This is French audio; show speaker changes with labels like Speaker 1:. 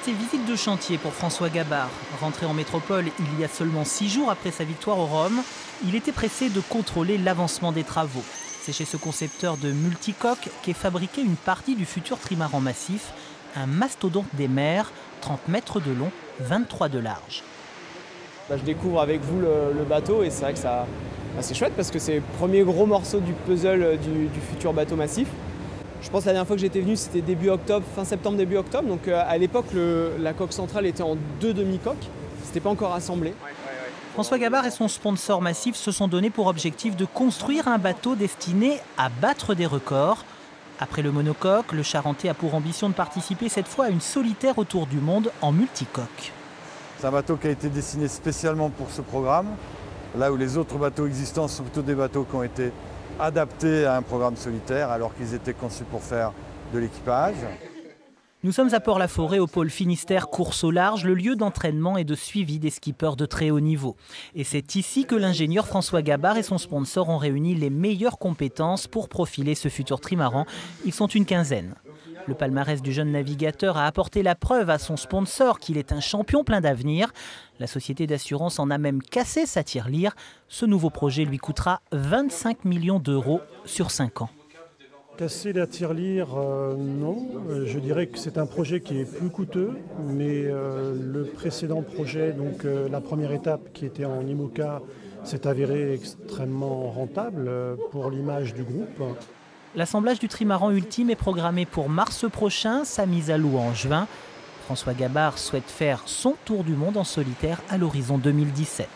Speaker 1: C'est visite de chantier pour François Gabard. Rentré en métropole il y a seulement 6 jours après sa victoire au Rhum, il était pressé de contrôler l'avancement des travaux. C'est chez ce concepteur de multicoques qu'est fabriquée une partie du futur trimaran massif, un mastodonte des mers, 30 mètres de long, 23 de large.
Speaker 2: Je découvre avec vous le bateau et c'est vrai que c'est chouette parce que c'est le premier gros morceau du puzzle du futur bateau massif. Je pense que la dernière fois que j'étais venu, c'était début octobre, fin septembre, début octobre. Donc à l'époque, la coque centrale était en 2 demi-coques. C'était pas encore assemblé.
Speaker 1: François Gabard et son sponsor massif se sont donné pour objectif de construire un bateau destiné à battre des records. Après le monocoque, le Charentais a pour ambition de participer cette fois à une solitaire autour du monde en multicoque.
Speaker 3: C'est un bateau qui a été dessiné spécialement pour ce programme, là où les autres bateaux existants sont plutôt des bateaux qui ont été adaptés à un programme solitaire alors qu'ils étaient conçus pour faire de l'équipage.
Speaker 1: Nous sommes à Port-la-Forêt, au pôle Finistère course au large, le lieu d'entraînement et de suivi des skippers de très haut niveau. Et c'est ici que l'ingénieur François Gabard et son sponsor ont réuni les meilleures compétences pour profiler ce futur trimaran. Ils sont une quinzaine. Le palmarès du jeune navigateur a apporté la preuve à son sponsor qu'il est un champion plein d'avenir. La société d'assurance en a même cassé sa tirelire. Ce nouveau projet lui coûtera 25 millions d'euros sur 5 ans.
Speaker 4: Casser la tirelire, non. Je dirais que c'est un projet qui est plus coûteux, mais le précédent projet, donc la première étape qui était en IMOCA, s'est avéré extrêmement rentable pour l'image du groupe.
Speaker 1: L'assemblage du trimaran ultime est programmé pour mars prochain, sa mise à l'eau en juin. François Gabard souhaite faire son tour du monde en solitaire à l'horizon 2017.